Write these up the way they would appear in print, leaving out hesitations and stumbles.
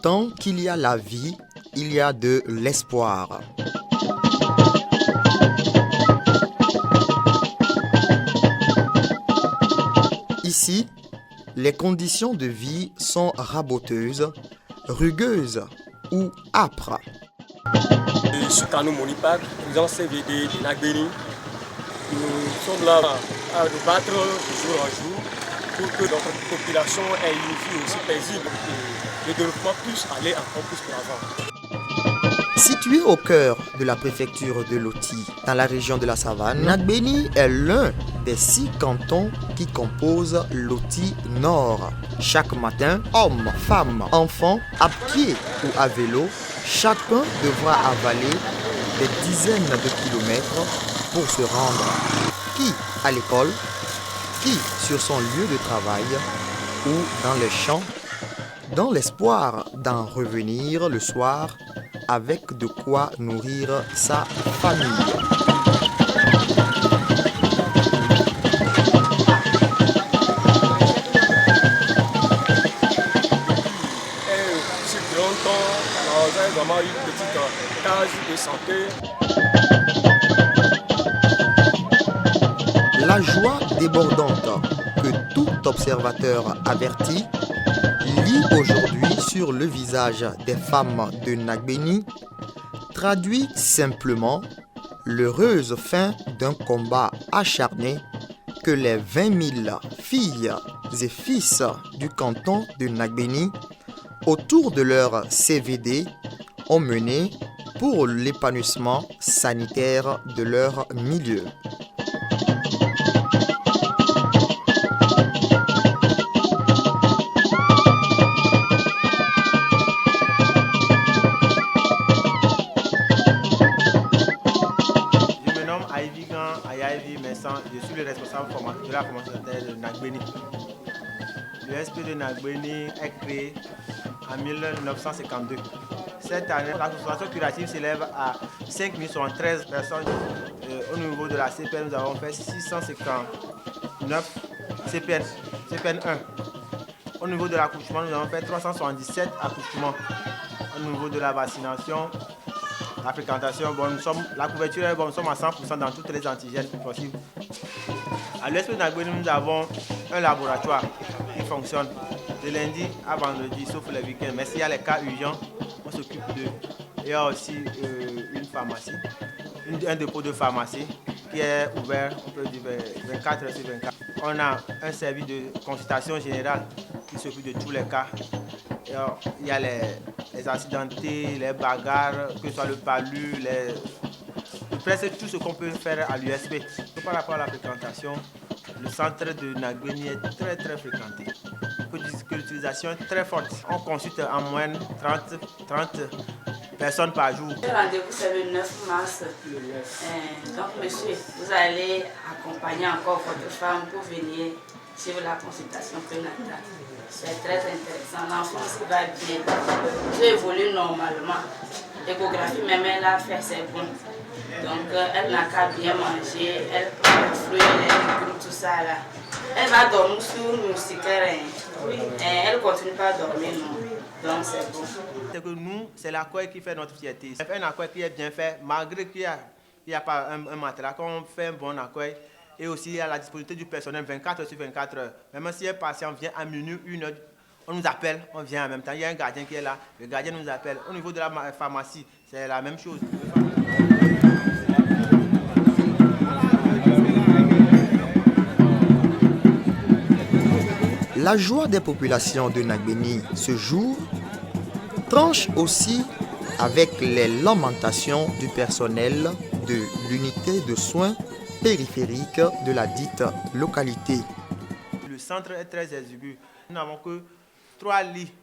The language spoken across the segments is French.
Tant qu'il y a la vie, il y a de l'espoir. Ici, les conditions de vie sont raboteuses, rugueuses ou âpres. Je suis Kano Monipak, président CVD de Nagbeni. Nous sommes là à nous battre de jour en jour pour que notre population ait une vie aussi paisible et le développement puisse aller encore plus de l'avant. Situé au cœur de la préfecture de Loti, dans la région de la Savane, Nagbeni est l'un des 6 cantons qui composent Loti Nord. Chaque matin, hommes, femmes, enfants, à pied ou à vélo, chacun devra avaler des dizaines de kilomètres pour se rendre, qui à l'école, qui sur son lieu de travail ou dans les champs, dans l'espoir d'en revenir le soir avec de quoi nourrir sa famille. Depuis longtemps, nous avons vraiment eu une petite case de santé. La joie débordante que tout observateur averti lit aujourd'hui sur le visage des femmes de Nagbeni traduit simplement l'heureuse fin d'un combat acharné que les 20 000 filles et fils du canton de Nagbeni autour de leur CVD ont mené pour l'épanouissement sanitaire de leur milieu. Je suis le responsable de la formation de Nagbeni. Le SP de Nagbeni est créé en 1952. Cette année, la consultation curative s'élève à 5013 personnes. Au niveau de la CPN, nous avons fait 659 CPN 1. Au niveau de l'accouchement, nous avons fait 377 accouchements. Au niveau de la vaccination, la fréquentation, la couverture est bonne, nous sommes à 100% dans toutes les antigènes possibles. À l'ESP de Nagbeni, nous avons un laboratoire qui fonctionne de lundi à vendredi, sauf les week-ends. Mais s'il y a les cas urgents, on s'occupe d'eux. Il y a aussi une pharmacie, un dépôt de pharmacie qui est ouvert, on peut dire 24 heures sur 24. On a un service de consultation générale qui s'occupe de tous les cas. Il y a les accidentés, les bagarres, que ce soit le palu, presque tout ce qu'on peut faire à l'USP. Par rapport à la fréquentation, le centre de Nagbeni est très fréquenté. Que l'utilisation est très forte. On consulte en moyenne 30 personnes par jour. Le rendez-vous c'est le 9 mars. Donc monsieur, vous allez accompagner encore votre femme pour venir suivre la consultation prénatale. C'est très intéressant. L'enfant s'y va bien. Tout évolue normalement. L'échographie même elle a fait ses bons. Donc elle n'a qu'à bien manger, elle prend les fruits, les légumes, tout ça là. Elle va dormir sur nous si elle continue pas à dormir non. Donc c'est bon. C'est que nous, c'est l'accueil qui fait notre fierté. C'est un accueil qui est bien fait, malgré qu'il n'y a pas un matelas. Quand on fait un bon accueil, et aussi à la disponibilité du personnel 24 heures sur 24 heures. Même si un patient vient à minuit, 1 heure, on nous appelle, on vient en même temps. Il y a un gardien qui est là, le gardien nous appelle. Au niveau de la pharmacie, c'est la même chose. La joie des populations de Nagbeni ce jour tranche aussi avec les lamentations du personnel de l'unité de soins périphérique de la dite localité. Le centre est très exigu. Nous n'avons que 3 lits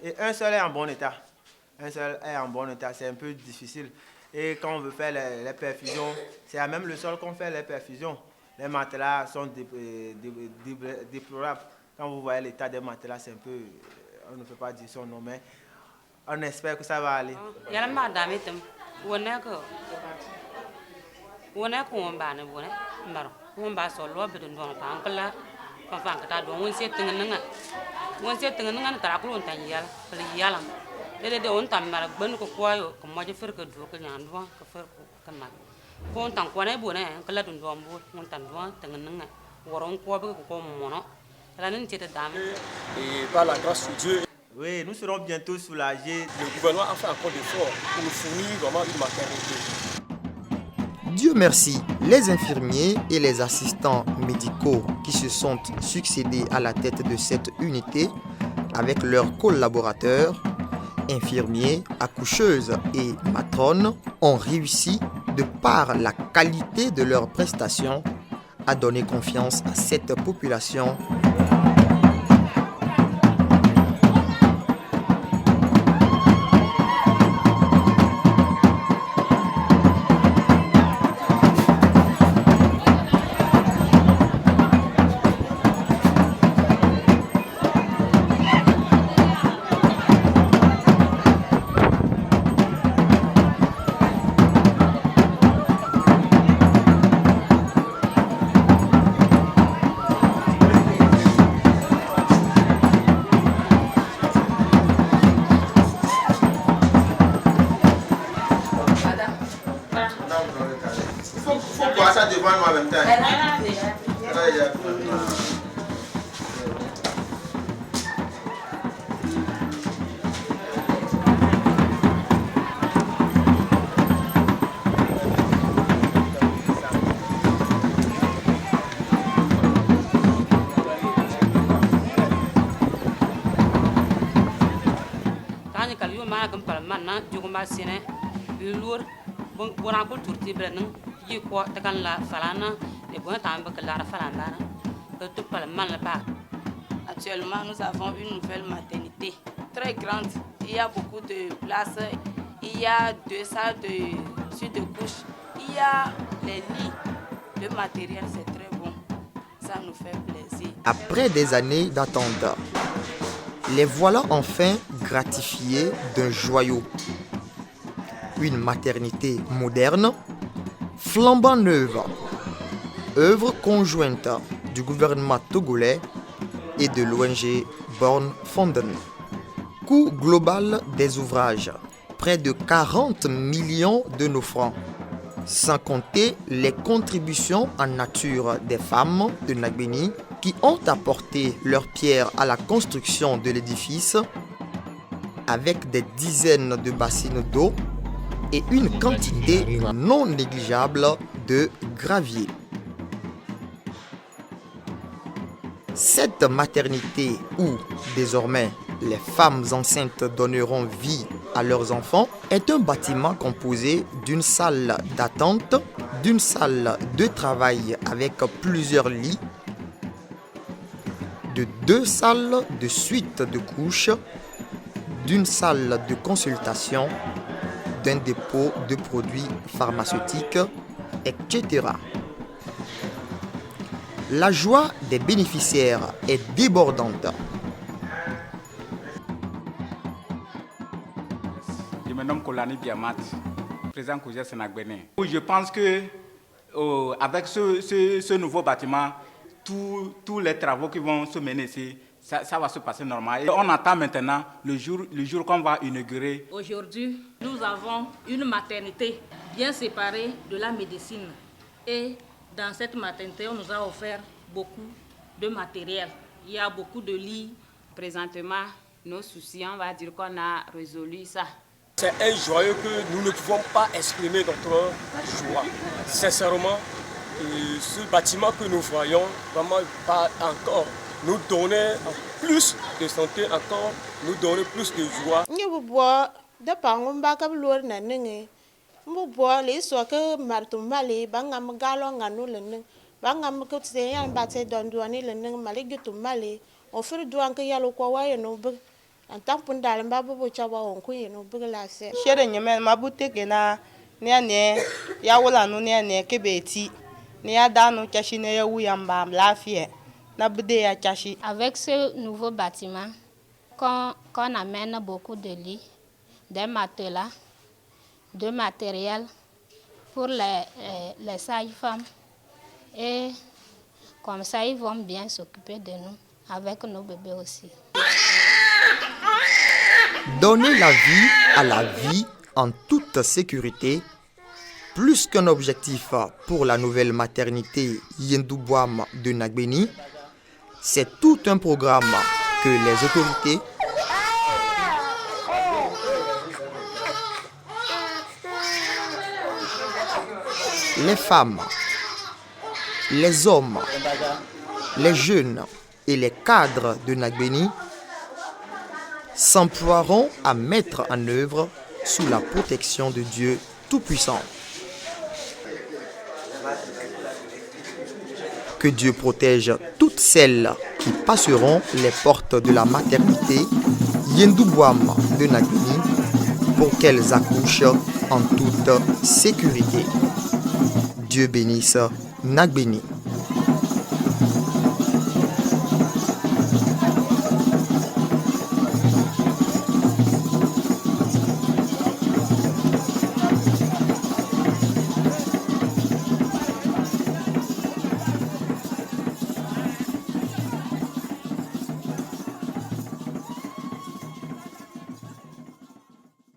et un seul est en bon état. C'est un peu difficile. Et quand on veut faire les perfusions, c'est à même le sol qu'on fait les perfusions. Les matelas sont déplorables. Quand vous voyez l'état des matelas, c'est un peu, on ne peut pas dire son nom, mais on espère que ça va aller. Et par la grâce de Dieu, Oui, nous serons bientôt soulagés. le gouvernement a fait encore d'efforts pour nous fournir vraiment une maternité. Dieu merci, les infirmiers et les assistants médicaux qui se sont succédés à la tête de cette unité avec leurs collaborateurs, infirmiers, accoucheuses et matrones, ont réussi, de par la qualité de leurs prestations, à donner confiance à cette population. Faut boire ça devant moi en même temps. Actuellement, nous avons une nouvelle maternité très grande. Il y a beaucoup de places. Il y a 2 salles de suite de couches. Il y a les lits. Le matériel, c'est très bon. Ça nous fait plaisir. Après des années d'attente, les voilà enfin gratifiés d'un joyau. Une maternité moderne, flambant neuve, œuvre conjointe du gouvernement togolais et de l'ONG Born Fonden. Coût global des ouvrages, près de 40 millions de nos francs, sans compter les contributions en nature des femmes de Nagbeni qui ont apporté leur pierre à la construction de l'édifice avec des dizaines de bassines d'eau et une quantité non négligeable de gravier. Cette maternité où, désormais, les femmes enceintes donneront vie à leurs enfants est un bâtiment composé d'une salle d'attente, d'une salle de travail avec plusieurs lits, de 2 salles de suite de couches, d'une salle de consultation, d'un dépôt de produits pharmaceutiques, etc. La joie des bénéficiaires est débordante. Je me nomme Kolani Biamat, président COJES Nagbeni. Je pense que avec ce nouveau bâtiment, tous les travaux qui vont se mener ici, ça va se passer normal. Et on attend maintenant le jour qu'on va inaugurer. Aujourd'hui, nous avons une maternité bien séparée de la médecine. Et dans cette maternité, on nous a offert beaucoup de matériel. Il y a beaucoup de lits. Présentement, nos soucis, on va dire qu'on a résolu ça. C'est un joyau que nous ne pouvons pas exprimer notre joie. Sincèrement, ce bâtiment que nous voyons, vraiment pas encore nous donner plus de santé, encore nous donner plus de joie. Mbubo le so ke martumale bangam galo nganu leneng bangam ko tseyan batse donduani leneng male gutumale on fer duan ke yalo ko waye no bu en tant pour dal mbabu bo chawa on ku yeno bu la se chere nyeme mabute gena ne ya wala no ne ke beti ne ya danu chashi ne ya wu yamba lafie na bude ya chashi. Avec ce nouveau bâtiment qu'on amène beaucoup de lits, des matelas, de matériel pour les sages-femmes et comme ça ils vont bien s'occuper de nous avec nos bébés aussi. Donner la vie à la vie en toute sécurité, plus qu'un objectif pour la nouvelle maternité Yendouboam de Nagbeni, c'est tout un programme que les autorités les femmes, les hommes, les jeunes et les cadres de Nagbeni s'emploieront à mettre en œuvre sous la protection de Dieu Tout-Puissant. Que Dieu protège toutes celles qui passeront les portes de la maternité Yendouboam de Nagbeni pour qu'elles accouchent en toute sécurité. Dieu bénisse Nagbeni.